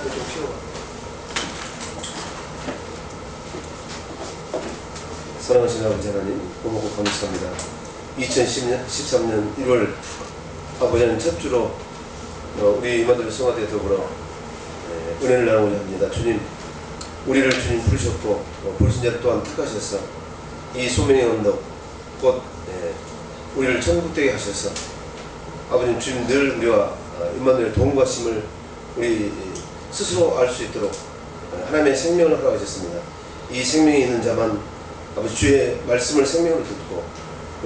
좀 키워봐. 사랑하신 아버지 하나님, 고맙고 감사합니다. 2013년 1월 아버지는 첫 주로 우리 이마들 성화대 더불어 은혜를 나누고자 합니다. 주님, 우리를 주님 부르셨고 불신자를 또한 택하셔서 이 소명의 언덕 곧 우리를 천국되게 하셔서 아버님 주님 늘 우리와 임마누엘 도움과 힘을 우리 스스로 알 수 있도록 하나님의 생명을 허락하셨습니다. 이 생명이 있는 자만 아버지 주의 말씀을 생명으로 듣고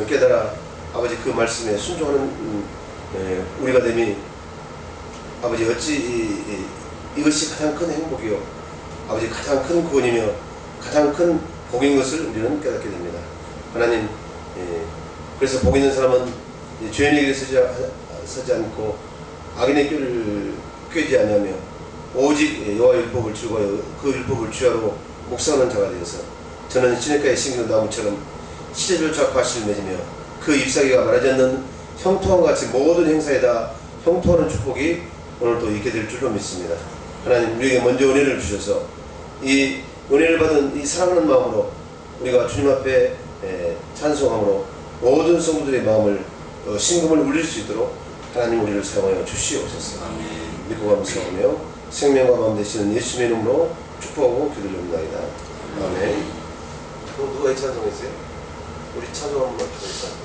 깨달아 아버지 그 말씀에 순종하는 우리가 됨이 아버지 어찌 이것이 가장 큰 행복이요 아버지 가장 큰 구원이며 가장 큰 복인 것을 우리는 깨닫게 됩니다. 하나님, 그래서 복 있는 사람은 죄인의 길에 서지 않고 악인의 길을 꾀지 아니하며 오직 여호와 율법을 즐거워하여 그 율법을 주야로 묵상하는 자가 되어서 저는 시냇가에 심긴 나무처럼 시대를 좌파실을 맺으며 그 잎사귀가 말하지 않는 형통함과 같이 모든 행사에다 형통하는 축복이 오늘도 있게 될 줄로 믿습니다. 하나님, 우리에게 먼저 은혜를 주셔서 이 은혜를 받은 이 사랑하는 마음으로 우리가 주님 앞에 찬송함으로 모든 성도들의 마음을 심금을 울릴 수 있도록 하나님 우리를 사용하여 주시옵소서. 믿고 감사하며 생명과 마음 되시는 예수님의 이름으로 축복하고 기도드립니다. 아멘. 누가 이 찬송했어요? 우리 찬송 한번 해주세요.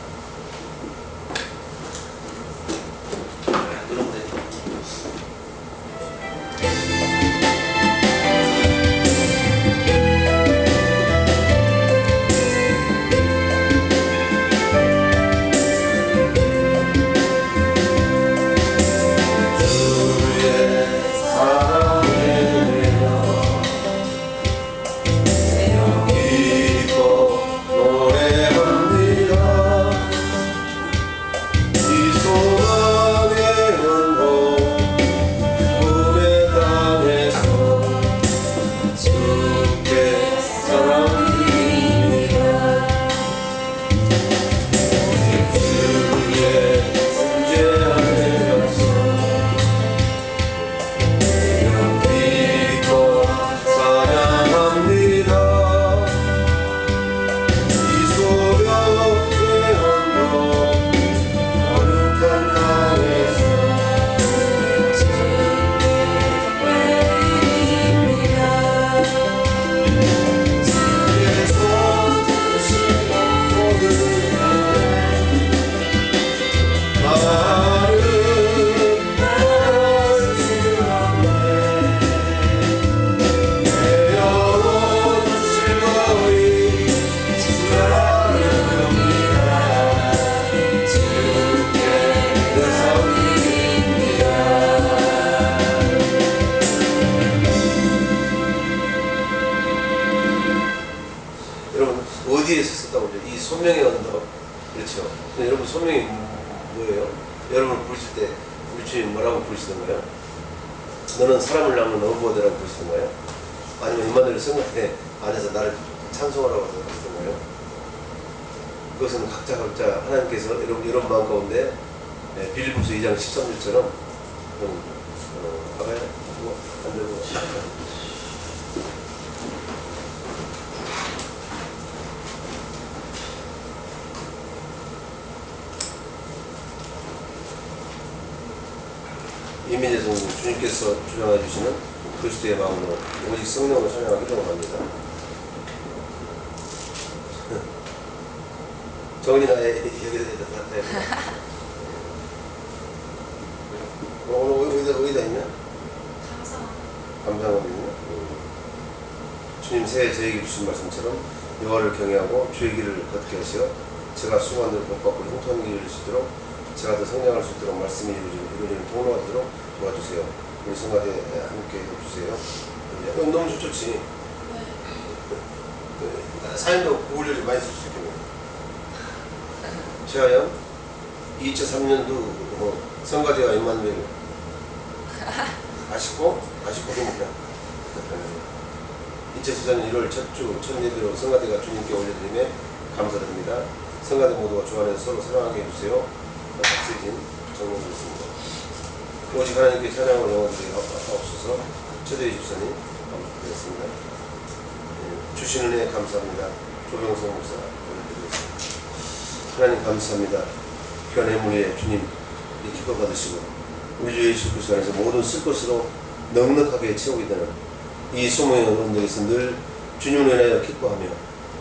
어디에서 썼다고 그러죠? 이 소명의 언덕. 그렇죠. 근데 여러분 소명이 뭐예요? 여러분을 부르실 때 우리 주님 뭐라고 부르시던가요? 너는 사람을 낳는 어부어대라고 부르시던가요? 아니면 임마누엘 성가대 안에서 나를 찬송하라고 하시던가요? 그것은 각자 하나님께서 여러분 마음 가운데 빌립보서 2장 13절처럼 봐봐요. 안 되고 이민재성 주님께서 주장해 주시는 그리스도의 마음으로 오직 성령을 찬양하기로 합니다. 정은이나 여기다 어디다 있냐? 감사합니다. 주님 새해 저에게 주신 말씀처럼 여호와를 경외하고 주의 길을 걷게 하시어 제가 수고한 대로 복받고 형통한 길을 수 있도록 제가 더 성장할 수 있도록 말씀이 이루어지는 통로가 되도록 도와주세요. 우리 성가대 함께 해주세요. 너무 좋지. 사연도 구글을 많이 쓸 수 있겠네요. 최하영 2003년도 성가대와 임마누엘 아쉽고 행복해. 2014년 1월 첫 예배로 성가대가 주님께 올려드림에 감사드립니다. 성가대 모두가 주 안에서 서로 사랑하게 해주세요. 박세진 정명이었습니다. 오직 하나님께 찬양을 영원히 하옵소서. 최대희 집사님 감사드리겠습니다. 주신 은혜 감사합니다. 조병성 목사 올려드리겠습니다. 하나님 감사합니다. 귀한 무리에 주님 기뻐 받으시고 우리 주 예수 그리스도 안에서 모든 쓸 것으로 넉넉하게 채우게 되는 이 소명의 여러분들에서 늘 주님을 인하여 기뻐하며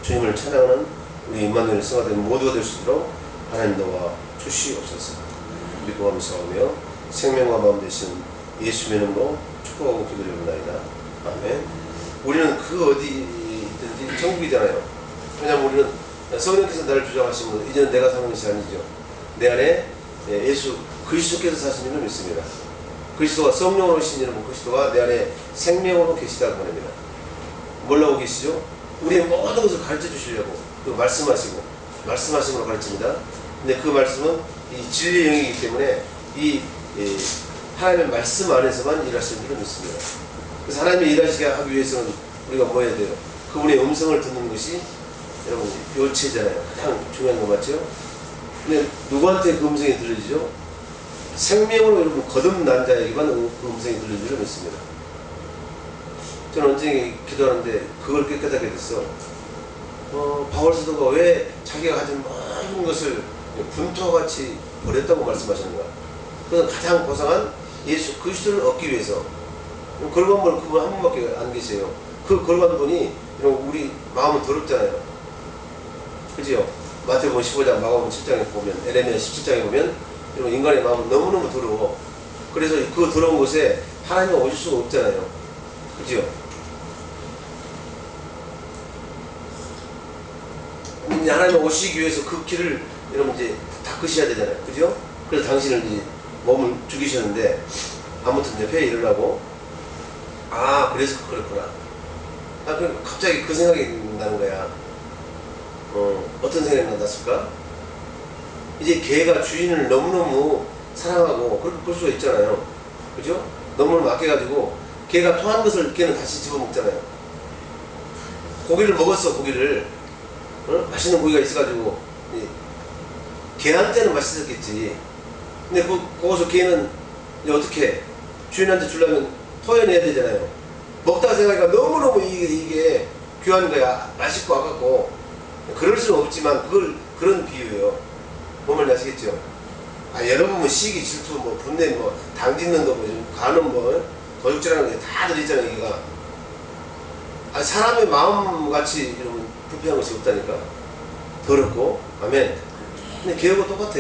주님을 찬양하는 우리 임마누엘 성화된 모두가 될 수 있도록 하나님 도와 주시옵소서. 믿고 감사하며 생명과 마음 되신 예수의 이름으로 축복하고 기도드립니다. 아멘. 우리는 그 어디든지 천국이잖아요. 왜냐하면 우리는 성령께서 나를 주장하시면 이제는 내가 사는 것이 아니죠. 내 안에 예수 그리스도께서 사시는 줄 믿습니다. 그리스도가 성령으로 오신 이름 그리스도가 내 안에 생명으로 계시다고 말합니다. 뭘라고 계시죠? 우리의 모든 것을 가르쳐 주시려고 그 말씀하심으로 가르칩니다. 근데 그 말씀은 이 진리의 영이기 때문에 이 하나님의 말씀 안에서만 일하시는 줄 믿습니다. 그래서 하나님의 일하시게 하기 위해서는 우리가 뭐 해야 돼요? 그분의 음성을 듣는 것이 여러분 요체잖아요. 가장 중요한 거 맞죠? 근데 누구한테 그 음성이 들려지죠? 생명으로 여러분 거듭난 자에게만 그 음성이 들려지는 줄 믿습니다. 저는 언제 기도하는데 그걸 깨끗하게 됐어. 바울 사도가 왜 자기가 가진 모든 것을 분토와 같이 버렸다고 말씀하시는가? 그건 가장 고상한 예수 그리스도를 얻기 위해서. 걸반분은 그분 한 분밖에 안 계세요. 그 걸반분이 우리 마음은 더럽잖아요. 그죠? 마태복음 15장, 마가복음 7장에 보면, 에레미야 17장에 보면 이런 인간의 마음은 너무너무 더러워. 그래서 그 더러운 곳에 하나님이 오실 수가 없잖아요. 그죠? 하나님 오시기 위해서 그 길을 여러분 이제 닦으셔야 되잖아요. 그죠? 그래서 당신을 이제 몸을 죽이셨는데 아무튼 이제 폐에 일어나고 그래서 그랬구나. 그럼 갑자기 그 생각이 나는 거야. 어떤 생각이 났을까? 이제 개가 주인을 너무너무 사랑하고 그럴 수가 있잖아요. 그죠? 너무 맡겨가지고 개가 토한 것을 걔는 다시 집어먹잖아요. 고기를 먹었어, 고기를. 맛있는 고기가 있어가지고 개한테는 맛있었겠지. 근데 거기서 개는 어떻게 주인한테 주려면 토해내야 되잖아요. 먹다가 생각하니까 너무너무 이게 귀한 거야. 맛있고 아깝고. 그럴 수는 없지만 그런 비유예요. 뭔 말인지 아시겠죠? 여러분 뭐 시기, 질투, 뭐 분내, 뭐 당 짓는 거, 뭐 가는 뭐 도둑질하는 게 다 들어있잖아요. 이게가 사람의 마음같이 이런 불편한 것이 없다니까. 더럽고. 아멘. 근데 개하고 똑같아.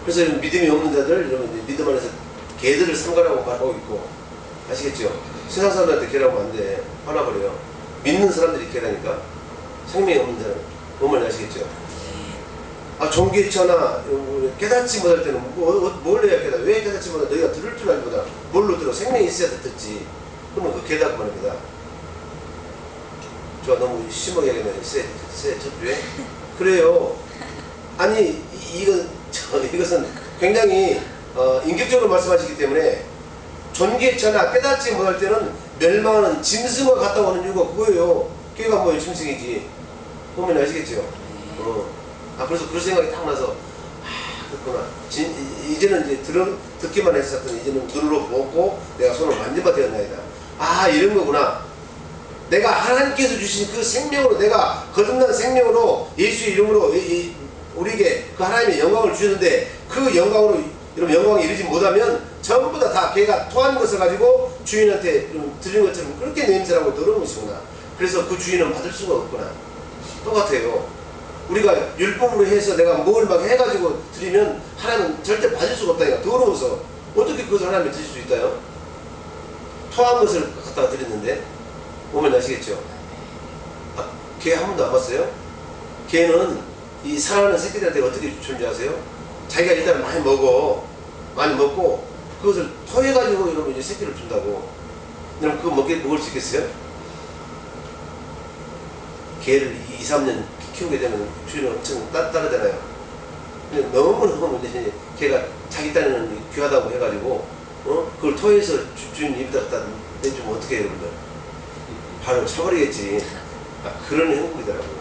그래서 믿음이 없는 자들, 이러면 믿음 안에서 개들을 삼가라고 말하고 있고. 아시겠죠? 세상 사람들한테 개라고 하면 안 돼. 화나버려요. 믿는 사람들이 개라니까. 생명이 없는 사람. 뭔 말인지 아시겠죠? 종교처나 깨닫지 못할 때는 뭘 해야 깨닫? 왜 깨닫지 못해? 너희가 들을 줄 알기보다 뭘로 들어? 생명이 있어야 듣지. 그러면 그 개라고 말합니다. 저 너무 심하게 하겠네. 첫 주에. 그래요. 아니 이것은 굉장히 인격적으로 말씀하시기 때문에 존귀처나 깨닫지 못할 때는 멸망하는 짐승과 같다 오는 이유가 그거예요. 개가 뭐예요? 짐승이지. 보면 아시겠죠? 그래서 그런 생각이 딱 나서 그렇구나. 이제는 이제 듣기만 했었더니 이제는 눈으로 보고 내가 손을 만진 바 되었나이다. 이런 거구나. 내가 하나님께서 주신 그 생명으로 내가 거듭난 생명으로 예수의 이름으로 우리에게 그 하나님의 영광을 주셨는데 그 영광으로 여러분 영광에 이르지 못하면 전부 다 걔가 토한 것을 가지고 주인한테 드리는 것처럼 그렇게 냄새나고 더러운 것이구나. 그래서 그 주인은 받을 수가 없구나. 똑같아요. 우리가 율법으로 해서 내가 뭘 막 해가지고 드리면 하나님은 절대 받을 수가 없다니까. 더러워서 어떻게 그것을 하나님이 드실 수 있다요? 토한 것을 갖다가 드렸는데 보면 아시겠죠? 개 한 번도 안 봤어요? 개는 이 살아가는 새끼들한테 어떻게 존재하세요? 자기가 일단 많이 먹고 그것을 토해가지고 여러분 이제 새끼를 준다고. 그럼 그거 먹을 수 있겠어요? 개를 2, 3년 키우게 되면 주인은 엄청 따르잖아요. 근데 너무너무 이제 걔가 자기 딴에는 귀하다고 해가지고 그걸 토해서 주인 입에다 갖다 내주면 어떻게 해요, 여러분들? 바로 쳐버리겠지. 그런 행복이더라고요.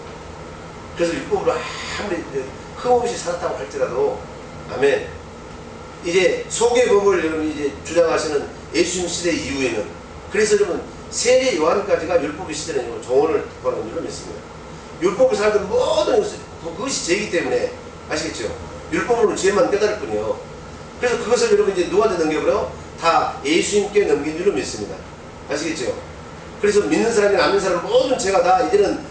그래서 율법으로 아무리 흠없이 살았다고 할지라도 아멘. 이제 소개법을 여러분 이제 주장하시는 예수님 시대 이후에는 그래서 여러분 세례 요한까지가 율법의 시대는 종언을 택하는 줄로 믿습니다. 율법을 살던 모든 그것이 죄이기 때문에 아시겠죠? 율법으로 죄만 깨달을 뿐이요. 그래서 그것을 여러분 이제 누구한테 넘겨버려? 다 예수님께 넘긴 줄로 믿습니다. 아시겠죠? 그래서 믿는 사람이나 안 믿는 사람 모든 죄가 다 이제는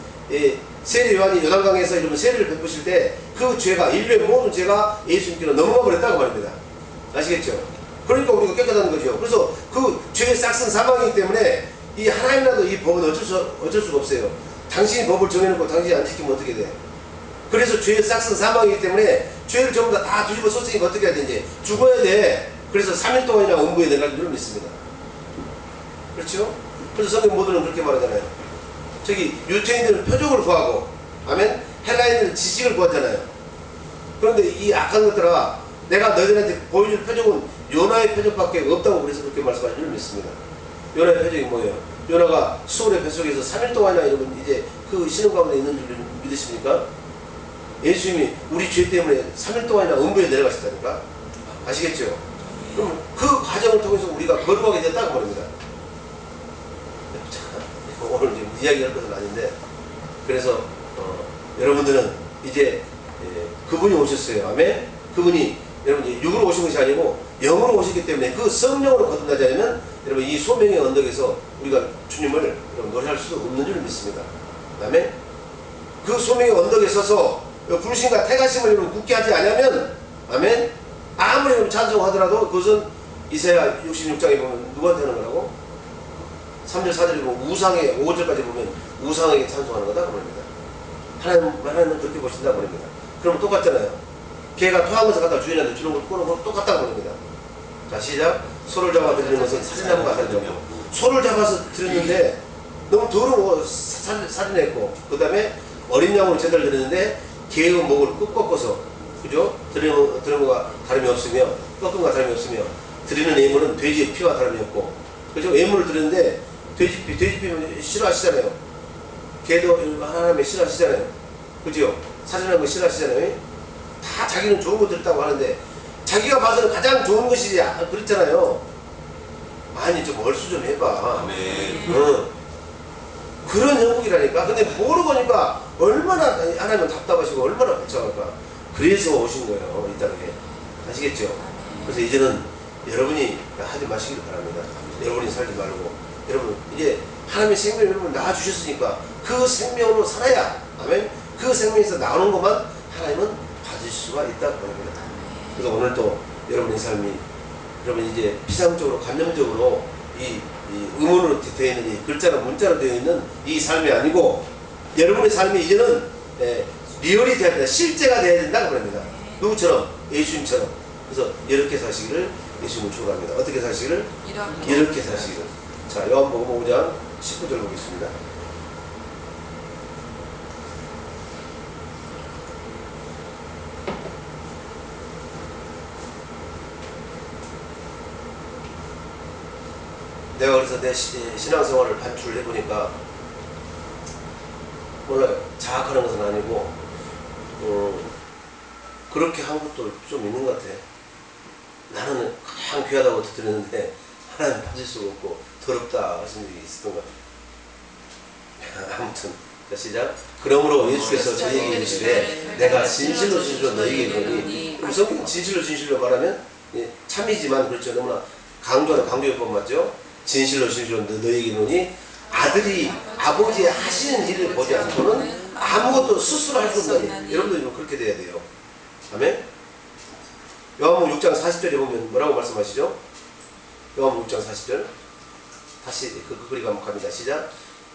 세례 요한이 요단강에서 여러분 세례를 베푸실 때 그 죄가 인류의 모든 죄가 예수님께로 넘어가 버렸다고 말입니다. 아시겠죠? 그러니까 우리가 깨끗한 거죠. 그래서 그 죄의 싹슨 사망이기 때문에 이 하나님이라도 이 법은 어쩔 수가 없어요. 당신이 법을 정해놓고 당신이 안 지키면 어떻게 돼? 그래서 죄의 싹슨 사망이기 때문에 죄를 전부 다 뒤집어 썼으니까 어떻게 해야 되는지 죽어야 돼. 그래서 3일 동안이나 음부에 내갈 줄을 믿습니다. 그렇죠? 그래서 성경 모두는 그렇게 말하잖아요. 저기 유태인들은 표적을 구하고 아멘? 헬라인들은 지식을 구하잖아요. 그런데 이 악한 것들아 내가 너희들한테 보여줄 표적은 요나의 표적밖에 없다고 그래서 그렇게 말씀하신 줄 믿습니다. 요나의 표적이 뭐예요? 요나가 수월의 뱃속에서 3일 동안이나 여러분 이제 그 신음 가운데 있는 줄 믿으십니까? 예수님이 우리 죄 때문에 3일 동안이나 음부에 내려가셨다니까? 아시겠죠? 그럼 그 과정을 통해서 우리가 거룩하게 됐다고 말입니다. 오늘 지금 이야기할 것은 아닌데 그래서 여러분들은 이제 그분이 오셨어요. 아멘? 그분이 여러분 이제 육으로 오신 것이 아니고 영으로 오셨기 때문에 그 성령으로 거듭나지 않으면 여러분 이 소명의 언덕에서 우리가 주님을 노래할 수도 없는 줄 믿습니다. 아멘? 그 소명의 언덕에 서서 불신과 태가심을 여러분 굳게 하지 않으면 아멘? 아무리 여러분 찬송하더라도 그것은 이사야 66장에 보면 누구한테 하는 거라고? 3절 4절에 보면 우상에 5절까지 보면 우상에게 찬송하는 거다 그럽니다. 하나님은 그렇게 보신다고 그럽니다. 그러면 똑같잖아요. 개가 토한 것을 갖다 주인한테 주는 것도 그런 거 똑같다고 그럽니다. 자 시작. 소를 잡아 드리는 것은 살인나무가 다르죠. 소를 잡아서 드렸는데 너무 더러워 살인했고 그 다음에 어린 양으로 제대로 드렸는데 개의 목을 꾹 꺾어서 그죠? 드리는 거가 다름이 없으며 꺾은 거가 다름이 없으며 드리는 예물은 돼지의 피와 다름이 없고 그죠? 예물을 드리는데 돼지피 싫어하시잖아요. 개도 하나님의 싫어하시잖아요. 그죠? 살인하는 거 싫어하시잖아요. 다 자기는 좋은 거 드렸다고 하는데 자기가 봐서는 가장 좋은 것이지 그랬잖아요. 아니 좀 얼쑤 좀 해봐. 그런 형국이라니까. 근데 모르고 보니까 얼마나 하나님은 답답하시고 얼마나 불쌍할까. 그래서 오신 거예요 이 땅에. 아시겠죠? 그래서 이제는 여러분이 하지 마시길 바랍니다. 여러분이 살지 말고 여러분 이제 하나님의 생명을 여러분 낳아주셨으니까 그 생명으로 살아야 아멘. 그 생명에서 나오는 것만 하나님은 받을 수가 있다고 합니다. 그래서 오늘 또 여러분의 삶이 여러분 이제 피상적으로 관념적으로 이 음원으로 되어 있는 이 글자로 문자로 되어 있는 이 삶이 아니고 여러분의 삶이 이제는 리얼이 되어야 된다. 실제가 되어야 된다고 합니다. 누구처럼? 예수님처럼. 그래서 이렇게 사시기를 예수님을 축원합니다. 어떻게 사시기를? 이렇게 사시기를. 자, 요한복음 5장 19절 보겠습니다. 내가 그래서 내 신앙생활을 반출을 해보니까 몰라요. 자학하는 것은 아니고 그렇게 한 것도 좀 있는 것 같아. 나는 그냥 귀하다고 들었는데 하나님 받을 수가 없고 더럽다 하신 적이 있었던 것 같아요. 아무튼 자 시작. 그러므로 예수께서 저희에게 이르시되 내가 진실로 진실로 너희에게 이르노니 성경 진실로 진실로 말하면 참이지만 그렇죠. 너무나 강조하는 강조요법 맞죠? 진실로 진실로 너희에게 이르노니 아들이 아버지의 하시는 일을 보지 않고는 아무것도 스스로 할 수 없다니. 여러분들 그렇게 돼야 돼요. 아멘? 요한복음 6장 40절에 보면 뭐라고 말씀하시죠? 요한복음 6장 40절 다시 그 글이 감독합니다. 시작.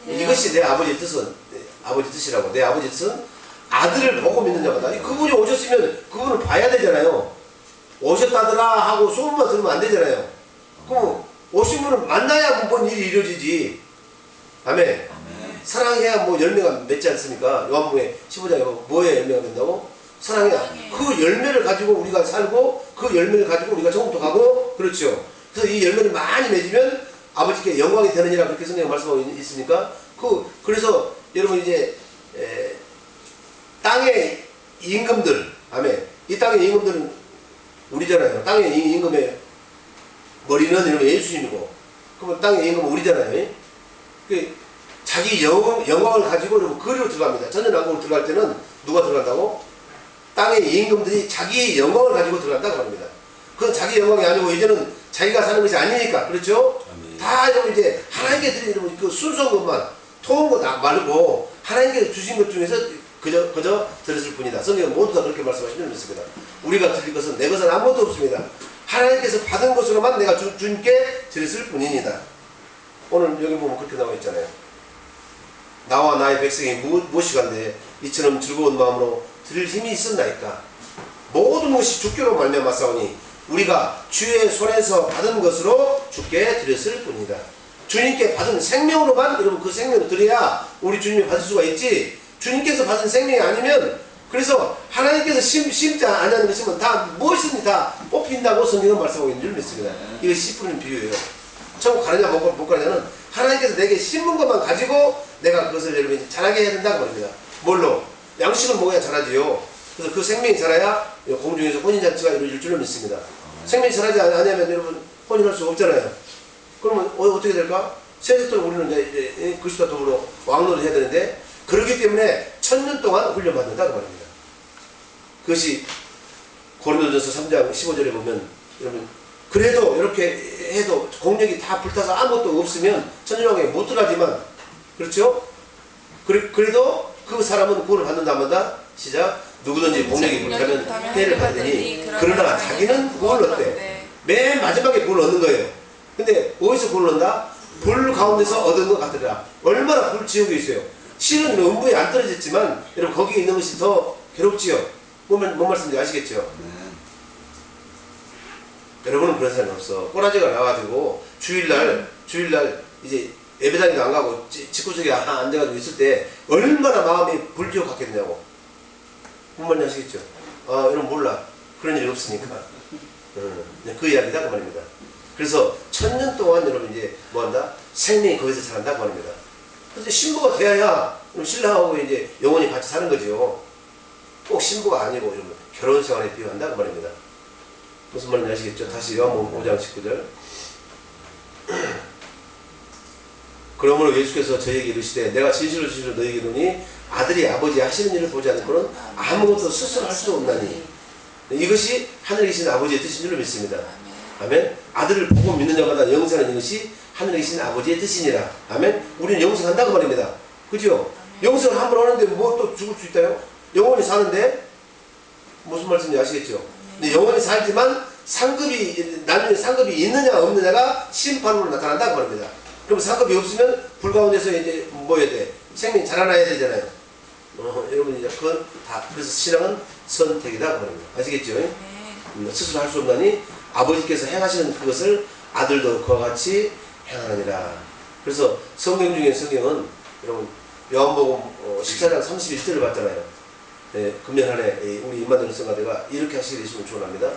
이것이 내 아버지의 뜻은 아버지 뜻이라고. 내 아버지 뜻은 아들을 보고 믿는 자마다. 그분이 오셨으면 그분을 봐야 되잖아요. 오셨다더라 하고 소문만 들으면 안 되잖아요. 그럼 오신 분을 만나야 뭔 일이 이루어지지. 아멘. 사랑해야 뭐 열매가 맺지 않습니까? 요한복음에 15장에 뭐에 열매가 맺는다고? 사랑해야. 그 열매를 가지고 우리가 살고 그 열매를 가지고 우리가 천국도 가고 그렇죠. 그래서 이 열매를 많이 맺으면 아버지께 영광이 되느니라 그렇게 성경에 말씀하고 있습니까? 그래서 여러분 이제 땅의 임금들 아멘. 이 땅의 임금들은 우리잖아요. 땅의 임금의 머리는 이런 예수님이고 그러면 땅의 임금은 우리잖아요. 그 자기 영광을 가지고 거리로 들어갑니다. 천년왕국으로 들어갈 때는 누가 들어간다고? 땅의 임금들이 자기의 영광을 가지고 들어간다고 합니다. 그건 자기 영광이 아니고 이제는 자기가 사는 것이 아니니까. 그렇죠? 아멘. 다 이제 하나님께 드리는 그 순수한 것만 통한 거 말고 하나님께서 주신 것 중에서 그저 드렸을 뿐이다. 성경은 모두 다 그렇게 말씀하시는 것입니다. 우리가 드릴 것은 내 것은 아무것도 없습니다. 하나님께서 받은 것으로만 내가 주님께 드렸을 뿐입니다. 오늘 여기 보면 그렇게 나와 있잖아요. 나와 나의 백성이 무엇이간데 이처럼 즐거운 마음으로 드릴 힘이 있었나이까. 모든 것이 주께로 말미암아 싸우니 우리가 주의 손에서 받은 것으로 주께 드렸을 뿐이다. 주님께 받은 생명으로만 여러분 그 생명을 드려야 우리 주님이 받을 수가 있지. 주님께서 받은 생명이 아니면 그래서 하나님께서 심지 않는 것이면 다 무엇이든지 다 뽑힌다고 성경은 말씀하고 있는 줄 믿습니다. 이거 10%는 비유예요. 천국 가느냐 못 가느냐는 하나님께서 내게 심은 것만 가지고 내가 그것을 여러분이 잘하게 해야 된다고 말입니다. 뭘로? 양식을 먹어야 잘하지요. 그래서 그 생명이 자라야 공중에서 혼인잔치가 이루어질 줄로 믿습니다. 생명이 자라지 않으면 여러분 혼인할 수가 없잖아요. 그러면 어떻게 될까? 세대토록 우리는 이제 그리스도와 더불어 왕노를 해야 되는데 그렇기 때문에 1000년 동안 훈련받는다고 말입니다. 그것이 고린도전서 3장 15절에 보면 여러분 그래도 이렇게 해도 공력이 다 불타서 아무것도 없으면 천년왕국에 못 들어가지만 그렇죠? 그래도 그 사람은 구원을 받는다마다 시작 누구든지 공력이 불타면 해를 받으니 그러나 자기는 구원을 얻대. 맨 마지막에 구원을 얻는 거예요. 근데 어디서 구원을 얻는다? 불 가운데서 얻은 것 같더라. 얼마나 불 지옥에 있어요. 실은 음부에 안 떨어졌지만 여러분 거기에 있는 것이 더 괴롭지요. 뭔 말씀인지 아시겠죠? 여러분은 그런 사람이 없어. 꼬라지가 나가지고 주일날 이제 예배당에도 안 가고 집구석에 앉아가지고 있을 때 얼마나 마음이 불지옥 같겠냐고. 뭔 말인지 아시겠죠? 여러분 몰라. 그런 일이 없으니까. 그 이야기다 그 말입니다. 그래서 1000년 동안 여러분 이제 뭐한다? 생명이 거기서 자란다 그 말입니다. 그래서 신부가 돼야 신랑하고 이제 영원히 같이 사는 거죠. 꼭 신부가 아니고 여러분 결혼 생활에 비유한다 그 말입니다. 무슨 말인지 아시겠죠? 다시 요한복음 5장 19절. 그러므로 예수께서 저에게 이르시되 내가 진실로 너희에게 이르노니 아들이 아버지 하시는 일을 보지 않고는 아무것도 스스로 할 수 없나니 이것이 하늘에 계신 아버지의 뜻인 줄로 믿습니다. 아멘. 아들을 보고 믿는 자마다 영생하는 것이 하늘에 계신 아버지의 뜻이니라. 아멘. 우리는 영생한다고 말입니다. 그죠? 영생을 한 번 하는데 뭐 또 죽을 수 있다요? 영원히 사는데 무슨 말씀인지 아시겠죠? 근데 영원히 살지만 나중에 상급이 있느냐 없느냐가 심판으로 나타난다고 말입니다. 그럼 상급이 없으면 불 가운데서 이제 뭐 해야 돼? 생명이 자라나야 되잖아요. 여러분 이제 그건 다 그래서 신앙은 선택이다 그 말입니다. 아시겠죠? 스스로 할 수 없나니 아버지께서 행하시는 그것을 아들도 그와 같이 행하느니라. 그래서 성경 중에 성경은 여러분 요한복음 14장 31절을 봤잖아요. 금년 한 해 우리 임마누엘 성가대가 이렇게 하시게 되시면 축원합니다.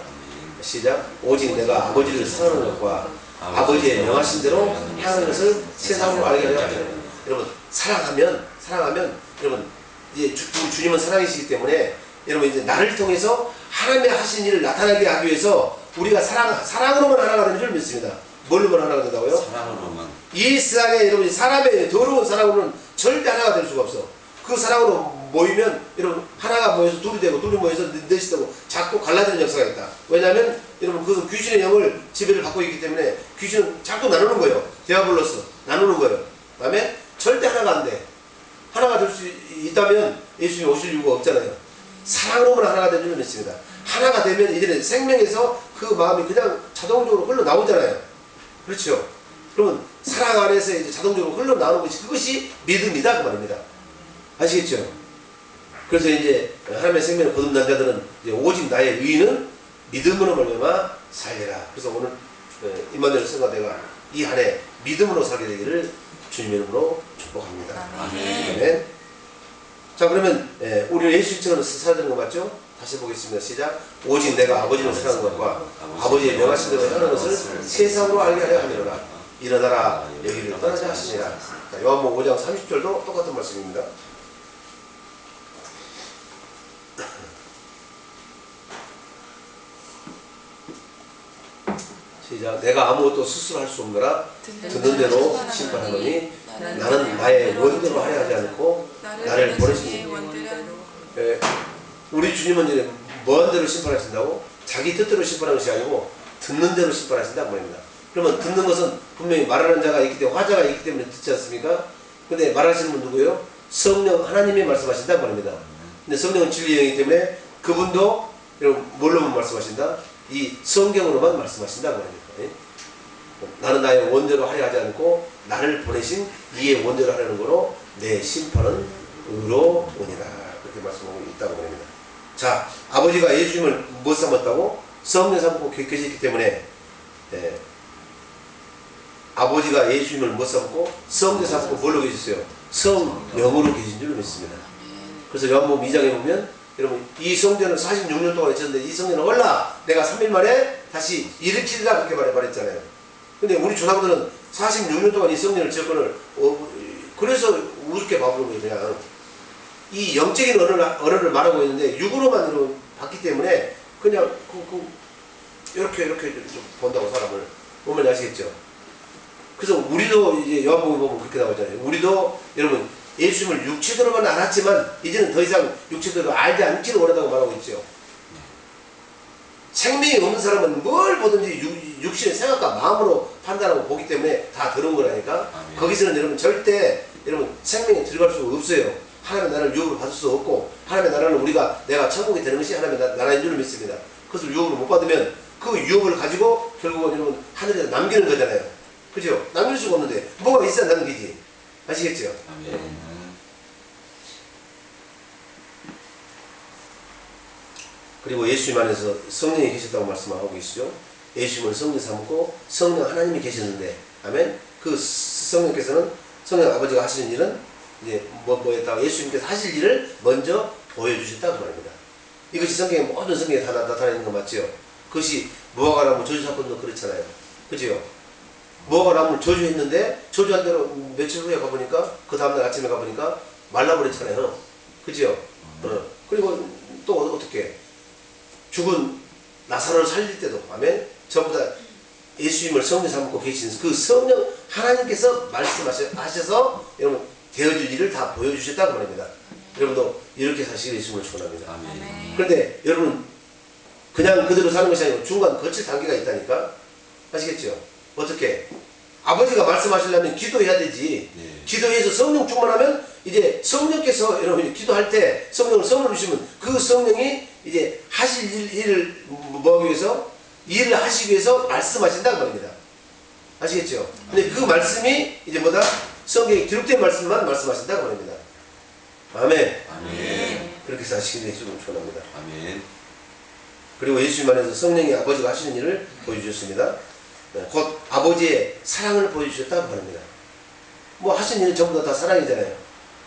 시작. 오직 내가 아버지를 사랑하는 것과 아버지의 명하신 대로 행하는 것을 세상으로 알게 하려 합니다. 여러분 사랑하면 여러분 이제 주님은 사랑이시기 때문에 여러분 이제 나를 통해서 하나님의 하신 일을 나타나게 하기 위해서 우리가 사랑으로만 하나가 되는 줄 믿습니다. 뭘로만 하나가 된다고요? 사랑으로만. 이 세상에 여러분 사람의 더러운 사랑으로는 절대 하나가 될 수가 없어. 그 사랑으로 모이면 여러분 하나가 모여서 둘이 되고 둘이 모여서 넷이 되고 자꾸 갈라지는 역사가 있다. 왜냐하면 여러분 그것은 귀신의 영을 지배를 받고 있기 때문에 귀신은 자꾸 나누는 거예요. 디아블로스 나누는 거예요. 그다음에 절대 하나가 안 돼. 하나가 될 수 있다면 예수님이 오실 이유가 없잖아요. 사랑으로만 하나가 되는 줄 믿습니다. 하나가 되면 이제는 생명에서 그 마음이 그냥 자동적으로 흘러나오잖아요. 그렇죠? 그러면 사랑 안에서 이제 자동적으로 흘러나오는 것이 그것이 믿음이다 그 말입니다. 아시겠죠? 그래서 이제 하나님의 생명을 거듭난 자들은 이제 오직 나의 의인은 믿음으로 말미암아 살리라. 그래서 오늘 임마누엘 성가대가 이 한 해 믿음으로 살게 되기를 주님의 이름으로 축복합니다. 아멘. 아멘. 자 그러면 우리는 예수님처럼 살아야 되는 거 맞죠? 다시 보겠습니다. 시작. 오직 내가 아버지를 사랑하는 것과 아버지의 명하신 대로 하는 것을 세상으로 알게 하려 함이로라. 일어나라 여기를 떠나자 하시니라. 요한복음 5장 30절도 똑같은 말씀입니다. 시작. 시작. 내가 아무것도 스스로 할 수 없노라. 듣는 대로 심판하노니 나는 나의 원대로 하려 하지 않고 나를 보내신 우리 주님은 이제 먼 대로 심판하신다고? 자기 뜻대로 심판하는 것이 아니고 듣는 대로 심판하신다고 말입니다. 그러면 듣는 것은 분명히 말하는 자가 있기 때문에 화자가 있기 때문에 듣지 않습니까? 근데 말하시는 분 누구예요? 성령 하나님이 말씀하신다고 말입니다. 근데 성령은 진리의 영이기 때문에 그분도 뭘로만 말씀하신다? 이 성경으로만 말씀하신다고 말입니다. 나는 나의 원대로 하려 하지 않고 나를 보내신 이의 원대로 하려는 거로 내 심판은 의로우니라. 그렇게 말씀하고 있다고 말입니다. 자, 아버지가 예수님을 못 삼았다고? 성령 삼고 계셨기 때문에 아버지가 예수님을 못 삼고 성령 삼고 뭘로 계셨어요? 성령으로 계신 줄로 믿습니다. 그래서 요한복음 2장에 보면 여러분 이 성전은 46년 동안 있었는데 이 성전은 올라 내가 3일 만에 다시 일으키리라 그렇게 말했잖아요. 근데 우리 조상들은 46년 동안 이 성전을 지었거늘 그래서 우습게 봐버리고 그냥 이 영적인 언어를 말하고 있는데 육으로만 봤기 때문에 그냥 이렇게 좀 본다고 사람을 보면 아시겠죠? 그래서 우리도 이제 요한복음 보면 그렇게 나오잖아요. 우리도 여러분 예수님을 육체대로만 알았지만 이제는 더 이상 육체대로 알지 않기를 원한다고 말하고 있죠. 생명이 없는 사람은 뭘 보든지 육신의 생각과 마음으로 판단하고 보기 때문에 다 들은 거라니까. 거기서는 여러분 절대 여러분 생명에 들어갈 수가 없어요. 하나님의 나라를 유혹으로 받을 수 없고 하나님의 나라는 내가 천국에 되는 것이 하나님의 나라인 줄 믿습니다. 그것을 유혹으로 못 받으면 그 유혹을 가지고 결국은 여러분 하늘에서 남기는 거잖아요. 그죠? 남길 수가 없는데 뭐가 있어야 남기지. 아시겠죠? 그리고 예수님 안에서 성령이 계셨다고 말씀하고 계시죠. 예수님은 성령 삼고 성령 하나님이 계셨는데 아멘. 그 성령께서는 성령 아버지가 하시는 일은 이제 뭐였다고 예수님께서 하실 일을 먼저 보여주셨다고 말합니다. 이것이 성경에 모든 성경에 다 나타나 있는 거 맞죠? 그것이 무화과 나무 저주 사건도 그렇잖아요. 그죠? 무화과 나무를 저주했는데 저주한 대로 며칠 후에 가보니까 그 다음날 아침에 가보니까 말라버렸잖아요. 그죠? 그리고 또 어떻게 죽은 나사로를 살릴 때도 아멘. 전부 다 예수님을 성령 삼고 계신 그 성령 하나님께서 말씀하셔서 여러분 되어줄 일을 다 보여주셨다고 말입니다. 여러분도 이렇게 사시길 예수님을 축원합니다. 그런데 여러분 그냥 그대로 사는 것이 아니고 중간 거칠 단계가 있다니까. 아시겠죠? 어떻게? 아버지가 말씀하시려면 기도해야 되지. 기도해서 성령 충만하면 이제 성령께서 여러분이 기도할 때 성령을 주시면 그 성령이 이제 하실 일을 뭐하기 위해서 일을 하시기 위해서 말씀하신다는 말입니다. 아시겠죠? 근데 그 말씀이 이제 뭐다? 성경에 기록된 말씀만 말씀하신다고 말입니다. 아멘. 그렇게 사시길 예수님을 축원합니다. 아멘. 그리고 예수님 안에서 성령이 아버지가 하시는 일을 보여주셨습니다. 곧 아버지의 사랑을 보여주셨다고 말합니다. 뭐 하신 일은 전부 다 사랑이잖아요.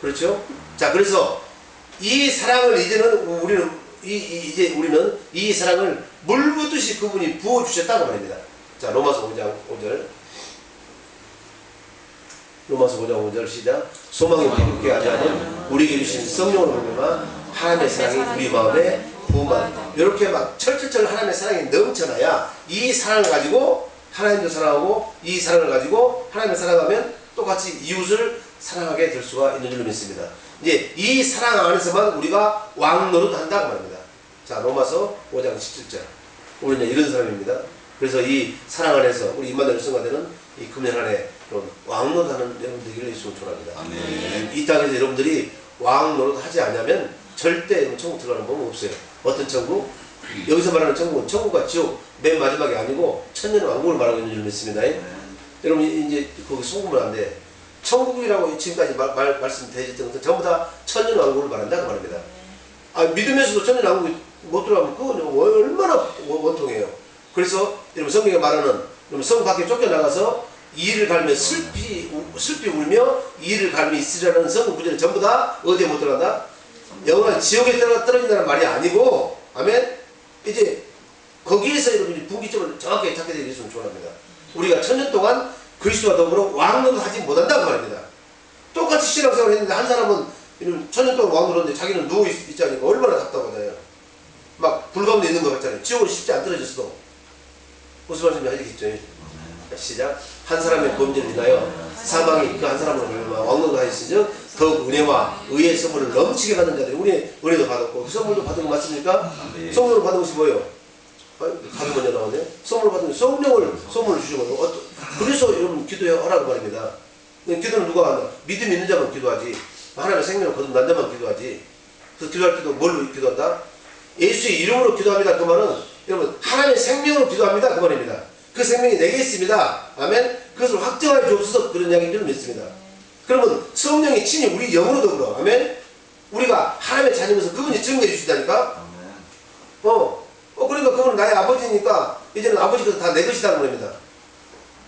그렇죠? 자, 그래서 이 사랑을 이제는 우리는 이 사랑을 물 붓듯이 그분이 부어주셨다고 말입니다. 자, 로마서 5장 5절. 로마서 5장 5절 시작. 소망이 부끄럽게 하지 않은 우리에게 주신 성령으로 말미암아 하나님의 사랑이 우리 마음에 부음한 이렇게 막 철철철 하나님의 사랑이 넘쳐나야 이 사랑을 가지고 하나님도 사랑하고 이 사랑을 가지고 하나님을 사랑하면 똑같이 이웃을 사랑하게 될 수가 있는 줄로 믿습니다. 이제 이 사랑 안에서만 우리가 왕 노릇 한다고 말합니다. 자, 로마서 5장 17절. 우리는 이런 사람입니다. 그래서 이 사랑 안에서 우리 임마누엘 성가대는 이 금년 안에 왕 노릇 하는 여러분들이 있으면 좋합니다. 이 땅에서 여러분들이 왕 노릇 하지 않으면 절대 천국 들어가는 법은 없어요. 어떤 천국? 여기서 말하는 천국은 천국과 지옥 맨 마지막이 아니고 천년 왕국을 말하고 있는 줄 믿습니다. 여러분 이제 거기 속으면 안 돼. 천국이라고 지금까지 말씀드렸던 것은 전부 다 천년 왕국을 말한다고 말합니다. 아, 믿으면서도 천년 왕국이 못 들어가면 그건 얼마나 원통해요. 그래서 여러분 성경에 말하는 성 밖에 쫓겨나가서 이를 갈며 슬피 울며 이를 갈며 있으려는 성 구절은 전부 다 어디에 못 들어간다? 영원한 지옥에 떨어진다는 말이 아니고 아멘. 이제 거기에서 여러분이 분기점을 정확하게 찾게 되겠으면 좋합니다. 우리가 천년 동안 그리스도와 더불어 왕노릇 하지 못한다고 말입니다. 똑같이 신앙생활을 했는데 한 사람은 천년 동안 왕노릇인데 자기는 누워있지 않으니까 얼마나 답답하잖아요. 막 불 가운데 있는 것 같잖아요. 지옥은 쉽지 안 떨어졌어도. 무슨 말씀인지 알겠죠? 시작. 한 사람의 범죄를 인하여 사망이 그 한 사람으로 말미암아 왕노가 하였으니 더욱 은혜와 의의 선물을 넘치게 받는 자들이 우리 은혜도 받았고 그 선물도 받은 거 맞습니까? 선물을 받은 것이 뭐예요? 가기 먼저 나오네. 선물을 받은 선물을 주신 거예요. 그래서 여러분 기도하라고 말입니다. 기도는 누가 하나? 믿음이 있는 자만 기도하지. 하나님의 생명을 거듭난 자만 기도하지. 그래서 기도할 때도 뭘로 기도한다? 예수의 이름으로 기도합니다. 그 말은 여러분 하나님의 생명으로 기도합니다. 그 말입니다. 그 생명이 내게 있습니다. 아멘. 그것을 확정하여 주옵소서. 그런 이야기인 줄 믿습니다. 그러면 성령이 친히 우리 영으로 더불어. 아멘. 우리가 하나님의 자녀면서 그분이 증거해 주시다니까. 그러니까 그분은 나의 아버지니까 이제는 아버지 것은 다 내 것이라는 겁니다.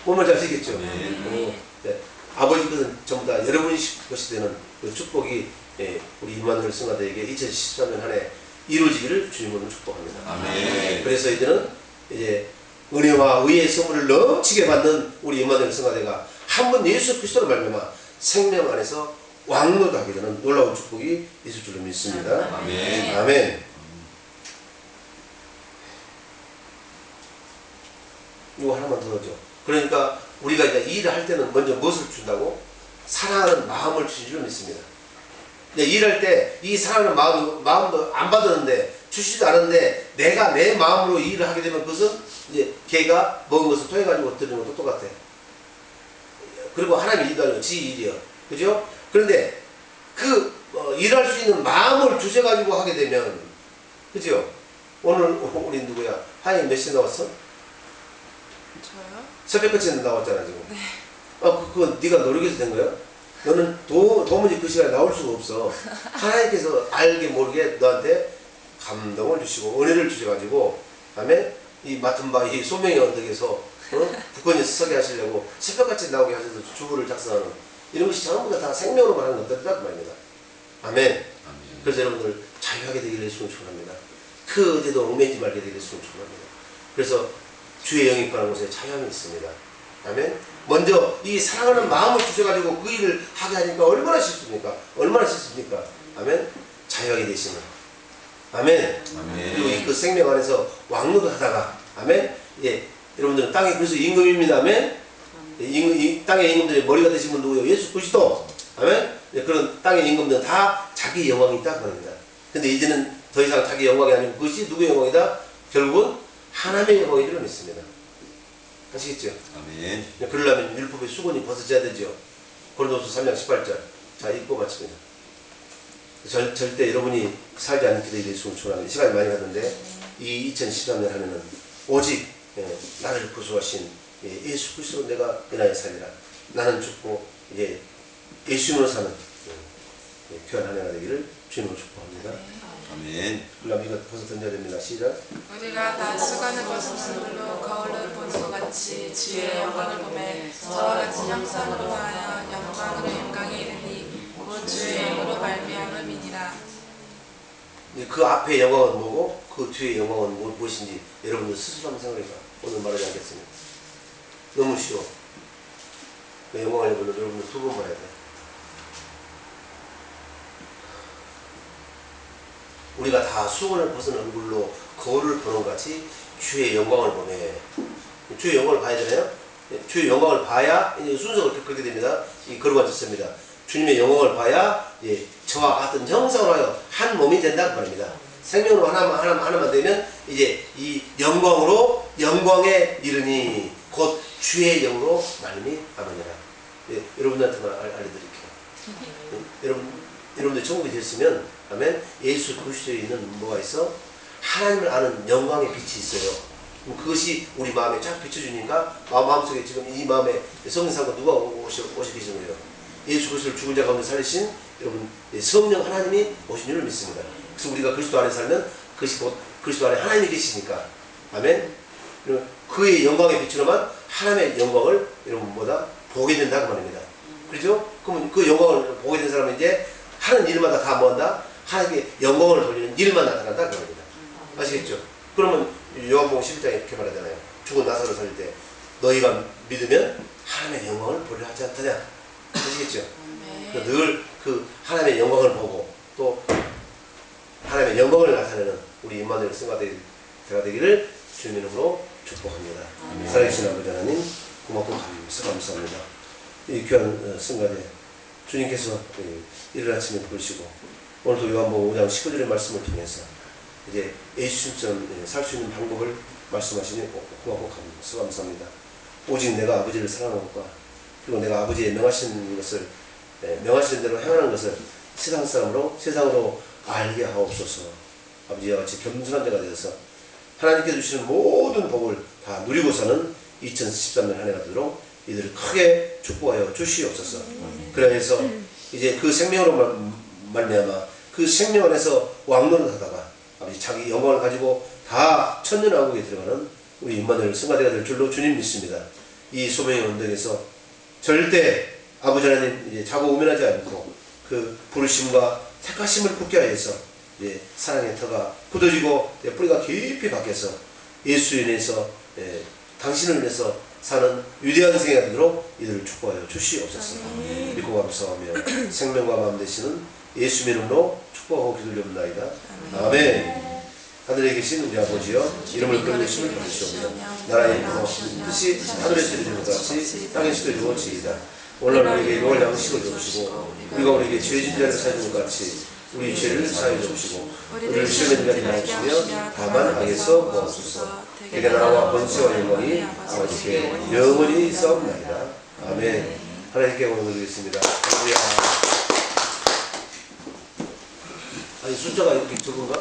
뭔 말인지 아시겠죠? 네. 아버지 것은 전부 다 여러분의 것이 되는 그 축복이 우리 임마누엘 성가대에게 2013년 한 해 이루어지기를 주님으로 축복합니다. 아멘. 그래서 이제는 이제 은혜와 의의 선물을 넘치게 받는 우리 임마누엘 성가대가 한 번 예수 그리스도로 말미암아 생명 안에서 왕노하게 되는 놀라운 축복이 있을 줄로 믿습니다. 아멘. 아멘. 이거 하나만 더 넣어줘. 그러니까 우리가 이제 일을 할 때는 먼저 무엇을 준다고? 사랑하는 마음을 주신 줄 믿습니다. 이제 일할 때 이 사랑하는 마음도 안 받았는데 주시지도 않았는데 내가 내 마음으로 일을 하게 되면 그것은 이제 걔가 먹은 것을 토해가지고 드리는 것도 똑같아. 그리고 하나님이 일도 아니고 지 일이요. 그죠? 그런데 일할 수 있는 마음을 주셔가지고 하게 되면, 그죠? 오늘 우리 누구야? 하영이 몇 시 나왔어? 저요? 새벽까지 나왔잖아 지금. 네. 그거 네가 노력해서 된 거야? 너는 도무지 그 시간에 나올 수가 없어. 하나님께서 알게 모르게 너한테 감동을 주시고 은혜를 주셔가지고, 다음에 이 맡은 바 이 소명의 언덕에서 북권에 서게 하시려고 새벽같이 나오게 하셔서 주부를 작성하는 이런 것이 전부 다 생명으로 말하는 것들이다 그 말입니다. 아멘. 그래서 여러분들 자유하게 되기를 예수님 축원합니다. 그 어디도 얽매이지 말게 되기를 예수님 축원합니다. 그래서 주의 영이 임하는 곳에 자유함이 있습니다. 아멘. 먼저 이 사랑하는 마음을 주셔가지고 그 일을 하게 하니까 얼마나 쉽습니까? 얼마나 쉽습니까? 아멘. 자유하게 되시는. 아멘. 아멘. 그리고 그 생명 안에서 왕노도 하다가, 아멘. 예, 여러분들은 땅에 그래서 임금입니다. 아멘. 이 땅의 임금들의 머리가 되신 분 누구예요? 예수 그리스도. 아멘. 예, 그런 땅의 임금들은 다 자기 영광이 있다 그 말입니다. 근데 이제는 더 이상 자기 영광이 아니고 그것이 누구의 영광이다? 결국은 하나님의 영광인 줄 믿습니다. 아시겠죠? 아멘. 그러려면 율법의 수건이 벗어져야 되죠. 고린도서 3장 18절. 자, 읽고 마칩니다. 절대 여러분이 살지 않는 기도에 대해 축원합니다. 시간이 많이 가는데 이 2013년 하면은 오직 나를 구속하신 예수 그리스도 내가 은하에 살리라. 나는 죽고 이제 예수님으로 사는 귀한 한 해가 되기를 주님으로 축복합니다. 아멘. 그럼 이거 벗어 던져야 됩니다. 시작. 우리가 다 수건을 벗은 물로 거울을 보는 것 같이 주의 영광을 보매 저와 같은 형상으로 하여 영광으로 영광에 이르니 곧 주의 영으로 말미암음이니라. 그 앞에 영광은 뭐고 그 뒤에 영광은 무엇인지 여러분들 스스로 한번 생각해봐. 오늘 말하지 않겠습니다. 너무 쉬워. 그 영광을 여러분들 두 번 봐야 돼. 우리가 다 수건을 벗은 얼굴로 거울을 보는 것 같이 주의 영광을 보네. 주의 영광을 봐야 되나요? 주의 영광을 봐야 이제 순서가 그렇게 됩니다. 이 거룩한 질서입니다. 주님의 영광을 봐야 저와 같은 형상으로 하여 한 몸이 된다는 말입니다. 생명으로 하나만 되면 이제 이 영광으로 영광에 이르니 곧 주의 영으로 말미 아멘이라. 여러분들한테만 알려드릴게요. 여러분들 천국에 됐으면 아멘. 예수 그리스도에 있는 뭐가 있어? 하나님을 아는 영광의 빛이 있어요. 그것이 우리 마음에 쫙 비춰주니까 마음속에 지금 이 마음에 성령상과 누가 오시 계신 거예요? 예수 그리스도를 죽은 자 가운데 살리신 여러분 성령 하나님이 오신 줄을 믿습니다. 그래서 우리가 그리스도 안에 살면 그것이 곧 그리스도 안에 하나님이 계시니까 아멘. 그의 영광의 빛으로만 하나님의 영광을 여러분 뭐다? 보게 된다고 말입니다. 그렇죠? 그러면 그 영광을 보게 된 사람은 이제 하는 일마다 다 뭐한다? 하나님께 영광을 돌리는 일만 나타난다 그 말입니다. 아시겠죠? 그러면 요한복음 11장에 이렇게 말하잖아요. 죽은 나사로를 살릴 때 너희가 믿으면 하나님의 영광을 보려 하지 않더냐. 아시겠죠? 늘 그 하나님의 영광을 보고 또 하나님의 영광을 나타내는 우리 임마누엘 성가대가 되기를 주님 이름으로 축복합니다. 살아계신 아버지 하나님 고맙고 감사합니다. 이 귀한 성가대 주님께서 이른 아침에 부르시고 오늘도 요한복음 5장 19절의 말씀을 통해서 이제 예수님처럼 살 수 있는 방법을 말씀하시니 고맙고 감사합니다. 오직 내가 아버지를 사랑하는 것과 그리고 내가 아버지의 명하시는 것을 명하시는 대로 행하는 것을 세상으로 알게 하옵소서. 아버지와 같이 겸손한 자가 되어서 하나님께 주시는 모든 복을 다 누리고 사는 2013년 한 해가 되도록 이들을 크게 축복하여 주시옵소서. 그래서 이제 그 생명으로 말미암아 그 생명 안에서 왕노릇하다가 아버지 자기 영광을 가지고 다 천년왕국에 들어가는 우리 임마누엘 성가대가 될 줄로 주님 믿습니다. 이 소명의 언덕에서 절대 아버지 하나님 이제 자고 우면하지 않고 그 부르심과 택하심을 붙게 하여서 이제 사랑의 터가 굳어지고 뿌리가 깊이 박혀서 예수에 인해서 당신을 위해서 사는 위대한 생애가 되도록 이들을 축복하여 주시옵소서. 믿고 감사하며 생명과 마음 되시는 예수 이름으로 축복하고 기도드립나이다. 아멘. 하늘에 계신 우리 아버지여 이름을 거룩하심을 받으시오며 나라의 뜻이 하늘에서 이루어진 것 같이 땅에서도 이루어지이다. 오늘 우리에게 일용할 양식을 주시고 우리가 우리에게 죄진 자를 사하는 것 같이 우리 죄를 사하여 주시고 우리를 시험에 들게 하지 마시며 다만 악에서 구하소서. 내게 나라와 번수와 영광이 아버지께 영원히 있사옵나이다. 아멘. 하나님께 오늘 드리겠습니다. 할렐루야. 아니 숫자가 이렇게 적은가?